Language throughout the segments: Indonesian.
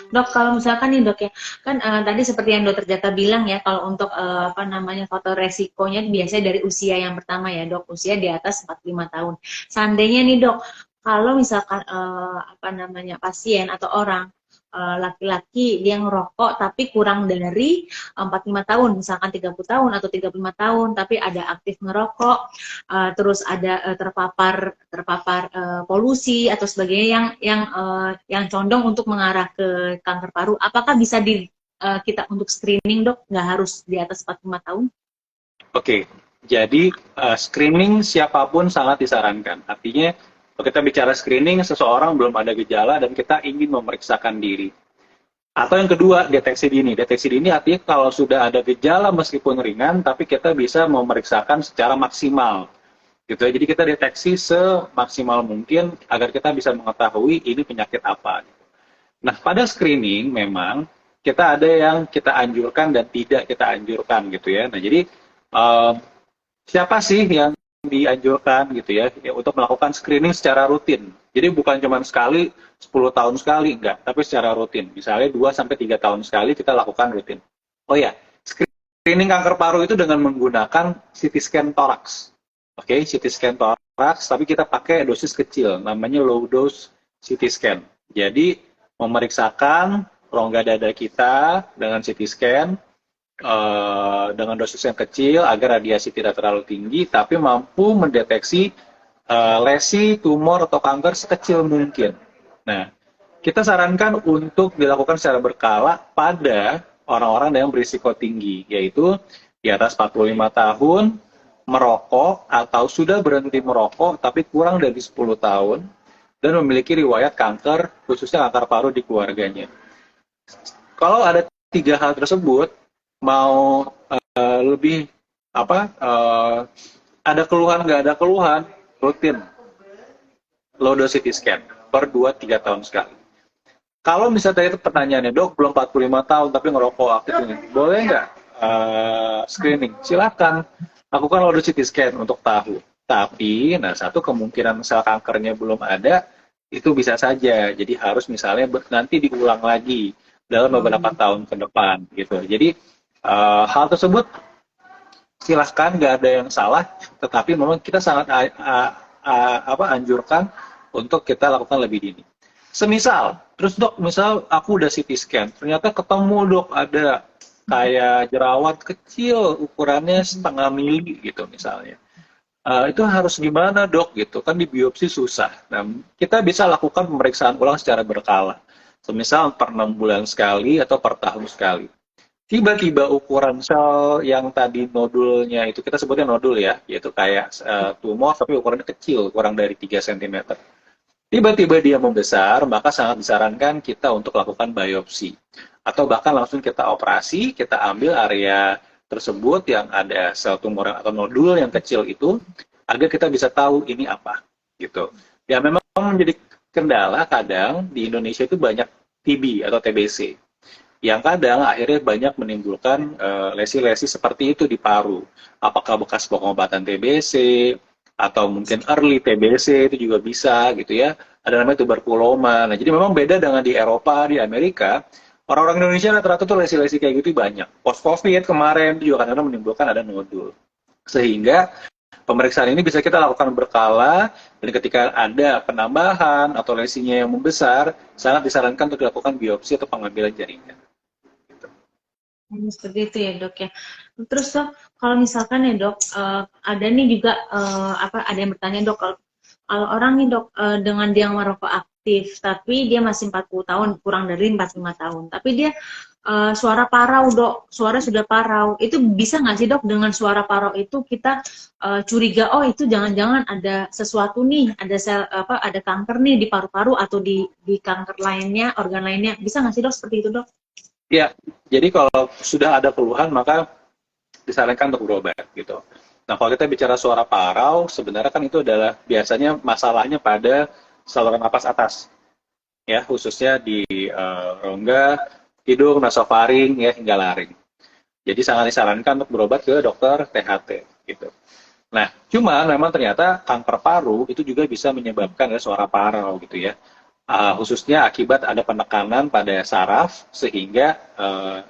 Dok, kalau misalkan nih dok ya, kan tadi seperti yang dokter Jaka bilang ya, kalau untuk apa namanya faktor resikonya biasanya dari usia yang pertama ya dok, usia di atas 45 tahun. Seandainya nih dok, kalau misalkan apa namanya pasien atau orang laki-laki dia ngerokok tapi kurang dari 45 tahun, misalkan 30 tahun atau 35 tahun, tapi ada aktif ngerokok, terus ada terpapar terpapar polusi atau sebagainya yang condong untuk mengarah ke kanker paru, apakah bisa kita untuk screening dok, nggak harus di atas 45 tahun? Oke, jadi screening siapapun sangat disarankan. Artinya, kalau kita bicara screening, seseorang belum ada gejala dan kita ingin memeriksakan diri. Atau yang kedua, deteksi dini. Deteksi dini artinya kalau sudah ada gejala meskipun ringan, tapi kita bisa memeriksakan secara maksimal. Gitu ya. Jadi kita deteksi semaksimal mungkin agar kita bisa mengetahui ini penyakit apa. Nah, pada screening memang kita ada yang kita anjurkan dan tidak kita anjurkan gitu ya. Nah, jadi eh, siapa sih yang dianjurkan gitu ya untuk melakukan screening secara rutin. Jadi bukan cuma sekali 10 tahun sekali enggak, tapi secara rutin. Misalnya 2 sampai 3 tahun sekali kita lakukan rutin. Oh ya, screening kanker paru itu dengan menggunakan CT scan toraks. Oke, CT scan toraks tapi kita pakai dosis kecil namanya low dose CT scan. Jadi memeriksakan rongga dada kita dengan CT scan dengan dosis yang kecil agar radiasi tidak terlalu tinggi, tapi mampu mendeteksi lesi, tumor, atau kanker sekecil mungkin. Nah, kita sarankan untuk dilakukan secara berkala pada orang-orang yang berisiko tinggi, yaitu di atas 45 tahun, merokok, atau sudah berhenti merokok, tapi kurang dari 10 tahun, dan memiliki riwayat kanker, khususnya kanker paru di keluarganya. Kalau ada tiga hal tersebut, mau lebih apa ada keluhan nggak ada keluhan, rutin low dose CT scan per 2-3 tahun sekali. Kalau misalnya itu pertanyaannya, dok belum 45 tahun tapi ngerokok aktif ini, boleh nggak screening? Silakan lakukan low dose CT scan untuk tahu. Tapi nah satu kemungkinan sel kankernya belum ada, itu bisa saja. Jadi harus misalnya nanti diulang lagi dalam beberapa tahun ke depan gitu. Jadi hal tersebut silahkan, nggak ada yang salah, tetapi memang kita sangat anjurkan untuk kita lakukan lebih dini. Semisal, terus dok, misal aku udah CT scan, ternyata ketemu dok ada kayak jerawat kecil, ukurannya setengah mili gitu misalnya. Itu harus gimana dok gitu, kan di biopsi susah. Nah, kita bisa lakukan pemeriksaan ulang secara berkala. Semisal per 6 bulan sekali atau per tahun sekali. Tiba-tiba ukuran sel yang tadi nodulnya itu, kita sebutnya nodul ya, yaitu kayak tumor tapi ukurannya kecil, kurang dari 3 cm. Tiba-tiba dia membesar, maka sangat disarankan kita untuk lakukan biopsi. Atau bahkan langsung kita operasi, kita ambil area tersebut yang ada sel tumor atau nodul yang kecil itu, agar kita bisa tahu ini apa. Gitu. Ya memang menjadi kendala kadang di Indonesia itu banyak TB atau TBC. Yang kadang akhirnya banyak menimbulkan lesi-lesi seperti itu di paru. Apakah bekas pengobatan TBC, atau mungkin early TBC itu juga bisa gitu ya. Ada namanya tuberkuloma. Nah, jadi memang beda dengan di Eropa, di Amerika. Orang-orang Indonesia rata-rata tuh lesi-lesi kayak gitu banyak. Post-COVID kemarin juga kadang-kadang menimbulkan ada nodul. Sehingga pemeriksaan ini bisa kita lakukan berkala, dan ketika ada penambahan atau lesinya yang membesar, sangat disarankan untuk dilakukan biopsi atau pengambilan jaringan. Seperti itu ya dok ya. Terus dok, kalau misalkan ya dok, ada nih juga ada yang bertanya dok, kalau orang nih dok dengan dia merokok aktif, tapi dia masih 40 tahun, kurang dari 45 tahun, tapi dia suara parau dok, suara sudah parau, itu bisa nggak sih dok dengan suara parau itu kita curiga, oh itu jangan-jangan ada sesuatu nih, ada sel ada kanker nih di paru-paru atau di kanker lainnya, organ lainnya, bisa nggak sih dok seperti itu dok? Ya, jadi kalau sudah ada keluhan maka disarankan untuk berobat gitu. Nah, kalau kita bicara suara parau, sebenarnya kan itu adalah biasanya masalahnya pada saluran napas atas, ya khususnya di rongga, hidung, nasofaring, ya hingga laring. Jadi sangat disarankan untuk berobat ke dokter THT gitu. Nah, cuma memang ternyata kanker paru itu juga bisa menyebabkan suara parau gitu ya. khususnya akibat ada penekanan pada saraf sehingga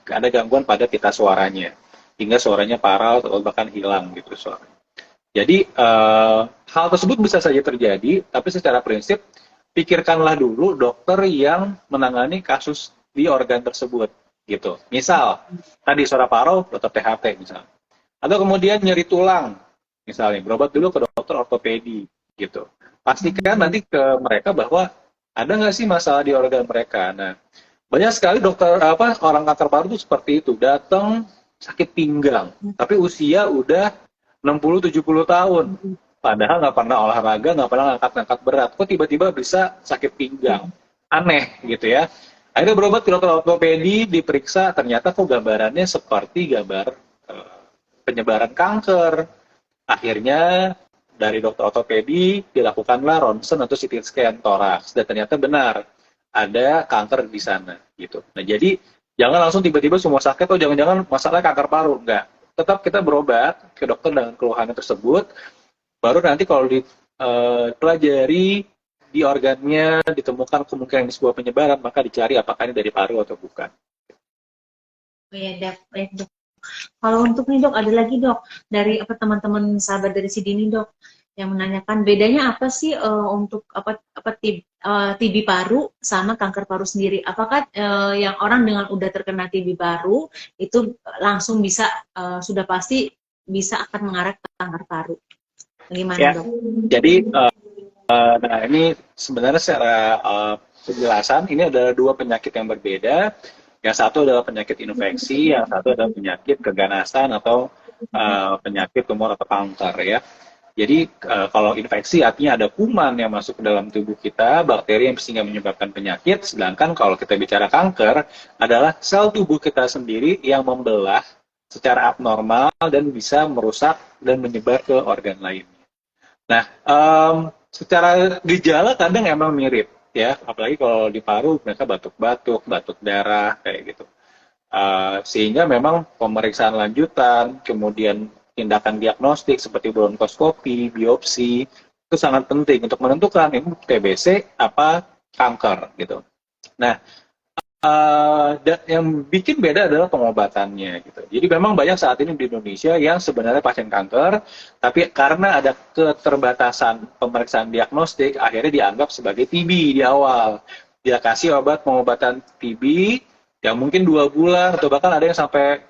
ada gangguan pada pita suaranya hingga suaranya parau atau bahkan hilang gitu suara. Jadi hal tersebut bisa saja terjadi, tapi secara prinsip pikirkanlah dulu dokter yang menangani kasus di organ tersebut gitu. Misal tadi suara parau, dokter THT misalnya. Atau kemudian nyeri tulang misalnya, berobat dulu ke dokter ortopedi gitu. Pastikan nanti ke mereka bahwa ada nggak sih masalah di organ mereka. Nah, banyak sekali dokter orang kanker paru itu seperti itu, datang sakit pinggang, tapi usia udah 60-70 tahun. Padahal nggak pernah olahraga, nggak pernah ngangkat-ngangkat berat. Kok tiba-tiba bisa sakit pinggang? Aneh gitu ya. Akhirnya berobat ke dokter ortopedi, diperiksa, ternyata kok gambarannya seperti gambar penyebaran kanker. Akhirnya dari dokter ortopedi dilakukanlah ronsen atau CT scan toraks. Dan ternyata benar, ada kanker di sana. Gitu. Nah jadi jangan langsung tiba-tiba semua sakit, atau jangan-jangan masalahnya kanker paru. Enggak. Tetap kita berobat ke dokter dengan keluhan tersebut. Baru nanti kalau dipelajari di organnya ditemukan kemungkinan sebuah penyebaran, maka dicari apakah ini dari paru atau bukan. Oh ya, dok. Kalau untuk nih dok, ada lagi dok dari teman-teman sahabat dari Sidini dok yang menanyakan bedanya apa sih untuk TB paru sama kanker paru sendiri? Apakah yang orang dengan udah terkena TB paru itu langsung bisa sudah pasti bisa akan mengarah ke kanker paru? Bagaimana Ya, dok? jadi nah ini sebenarnya secara penjelasan ini adalah dua penyakit yang berbeda. Yang satu adalah penyakit infeksi, yang satu adalah penyakit keganasan atau penyakit tumor atau kanker ya. Jadi kalau infeksi artinya ada kuman yang masuk ke dalam tubuh kita, bakteri yang sehingga menyebabkan penyakit. Sedangkan kalau kita bicara kanker adalah sel tubuh kita sendiri yang membelah secara abnormal dan bisa merusak dan menyebar ke organ lain. Nah, secara gejala kadang emang mirip ya, apalagi kalau di paru mereka batuk-batuk, batuk darah kayak gitu. Sehingga memang pemeriksaan lanjutan, kemudian tindakan diagnostik seperti bronkoskopi, biopsi itu sangat penting untuk menentukan ini TBC apa kanker gitu. Nah, yang bikin beda adalah pengobatannya gitu. Jadi memang banyak saat ini di Indonesia yang sebenarnya pasien kanker, tapi karena ada keterbatasan pemeriksaan diagnostik, akhirnya dianggap sebagai TB di awal. Dia kasih obat pengobatan TB yang mungkin 2 bulan atau bahkan ada yang sampai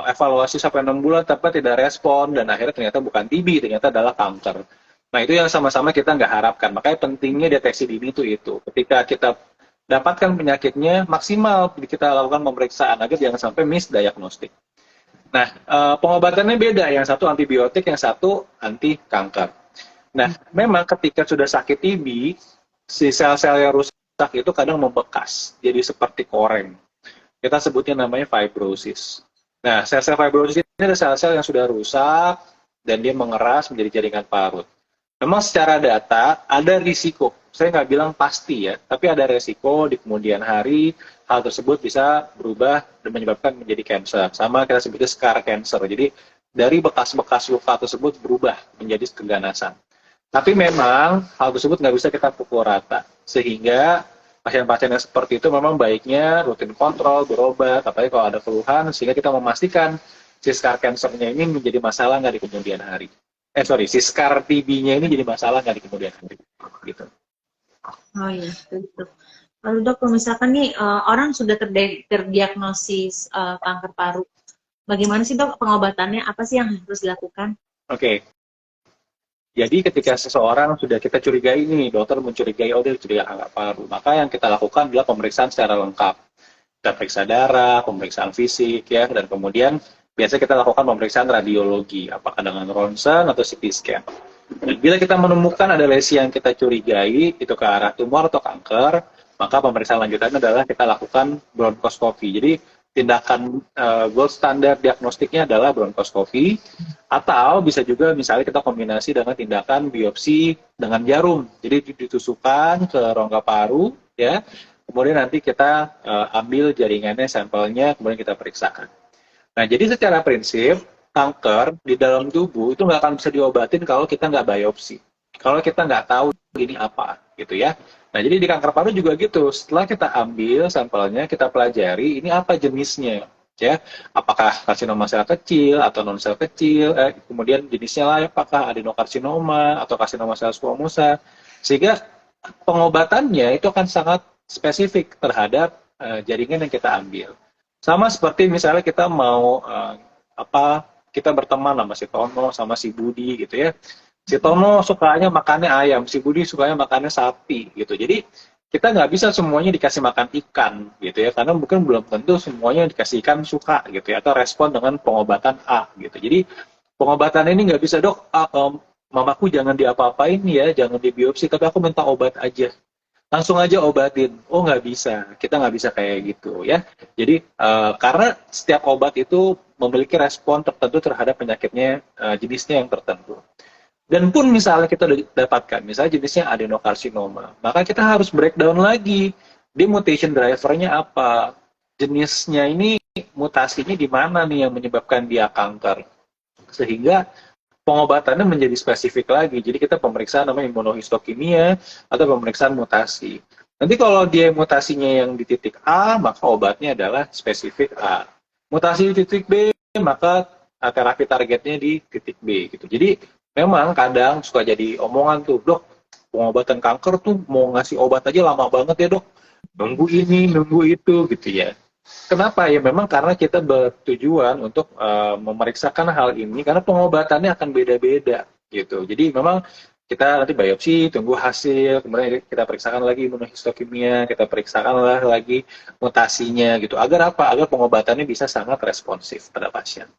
evaluasi sampai 6 bulan tapi tidak respon dan akhirnya ternyata bukan TB, ternyata adalah kanker. Nah itu yang sama-sama kita nggak harapkan. Makanya pentingnya deteksi dini itu. Ketika kita dapatkan penyakitnya, maksimal kita lakukan pemeriksaan agar jangan sampai misdiagnostik. Nah, pengobatannya beda, yang satu antibiotik, yang satu anti kanker. Nah, memang ketika sudah sakit TB, si sel-sel yang rusak itu kadang membekas, jadi seperti koreng. Kita sebutnya namanya fibrosis. Nah, sel-sel fibrosis ini adalah sel-sel yang sudah rusak dan dia mengeras menjadi jaringan parut. Memang secara data ada risiko, saya nggak bilang pasti ya, tapi ada risiko di kemudian hari hal tersebut bisa berubah dan menyebabkan menjadi cancer. Sama kita sebutnya scar cancer. Jadi dari bekas-bekas luka tersebut berubah menjadi keganasan. Tapi memang hal tersebut nggak bisa kita pukul rata. Sehingga pasien-pasien yang seperti itu memang baiknya rutin kontrol, berobat, apalagi kalau ada keluhan, sehingga kita memastikan si scar cancer-nya ini menjadi masalah nggak di kemudian hari. Si scar TB-nya ini jadi masalah nggak di kemudian hari. Gitu. Oh iya, betul. Lalu dok, kalau misalkan nih orang sudah terdiagnosis kanker paru, bagaimana sih dok pengobatannya? Apa sih yang harus dilakukan? Oke. Jadi ketika seseorang sudah kita curigai ini, dokter mencurigai, dia curiga kanker paru, maka yang kita lakukan adalah pemeriksaan secara lengkap. Kita periksa darah, pemeriksaan fisik, ya, dan kemudian biasa kita lakukan pemeriksaan radiologi, apakah dengan ronsen atau CT scan. Dan bila kita menemukan ada lesi yang kita curigai, itu ke arah tumor atau kanker, maka pemeriksaan lanjutannya adalah kita lakukan bronkoskopi. Jadi tindakan gold standar diagnostiknya adalah bronkoskopi, atau bisa juga misalnya kita kombinasi dengan tindakan biopsi dengan jarum. Jadi ditusukkan ke rongga paru, ya. Kemudian nanti kita ambil jaringannya, sampelnya, kemudian kita periksakan. Nah, jadi secara prinsip, kanker di dalam tubuh itu nggak akan bisa diobatin kalau kita nggak biopsi. Kalau kita nggak tahu ini apa, gitu ya. Nah, jadi di kanker paru juga gitu. Setelah kita ambil sampelnya, kita pelajari ini apa jenisnya, ya. Apakah karsinoma sel kecil atau non sel kecil, kemudian jenisnya lah apakah adenokarsinoma atau karsinoma sel squamosa. Sehingga pengobatannya itu akan sangat spesifik terhadap jaringan yang kita ambil. Sama seperti misalnya kita mau kita berteman sama si Tono sama si Budi gitu ya. Si Tono sukanya makannya ayam, si Budi sukanya makannya sapi gitu. Jadi kita nggak bisa semuanya dikasih makan ikan gitu ya, karena mungkin belum tentu semuanya dikasih ikan suka gitu ya, atau respon dengan pengobatan A gitu. Jadi pengobatan ini nggak bisa, dok, mamaku jangan diapa-apain ya, jangan dibiopsi, tapi aku minta obat aja. Langsung aja obatin. Oh nggak bisa, kita nggak bisa kayak gitu ya. Jadi karena setiap obat itu memiliki respon tertentu terhadap penyakitnya, jenisnya yang tertentu. Dan pun misalnya kita dapatkan, misalnya jenisnya adenokarsinoma, maka kita harus breakdown lagi. Di mutation drivernya apa? Jenisnya ini mutasinya di mana nih yang menyebabkan dia kanker? Sehingga pengobatannya menjadi spesifik lagi. Jadi kita pemeriksaan namanya imunohistokimia atau pemeriksaan mutasi. Nanti kalau dia mutasinya yang di titik A, maka obatnya adalah spesifik A. Mutasi di titik B, maka terapi targetnya di titik B gitu. Jadi memang kadang suka jadi omongan tuh, dok, pengobatan kanker tuh mau ngasih obat aja lama banget ya dok. Nunggu ini, nunggu itu gitu ya. Kenapa? Ya memang karena kita bertujuan untuk memeriksakan hal ini karena pengobatannya akan beda-beda gitu. Jadi memang kita nanti biopsi, tunggu hasil, kemudian kita periksakan lagi imunohistokimia, kita periksakan lagi mutasinya gitu. Agar apa? Agar pengobatannya bisa sangat responsif pada pasien.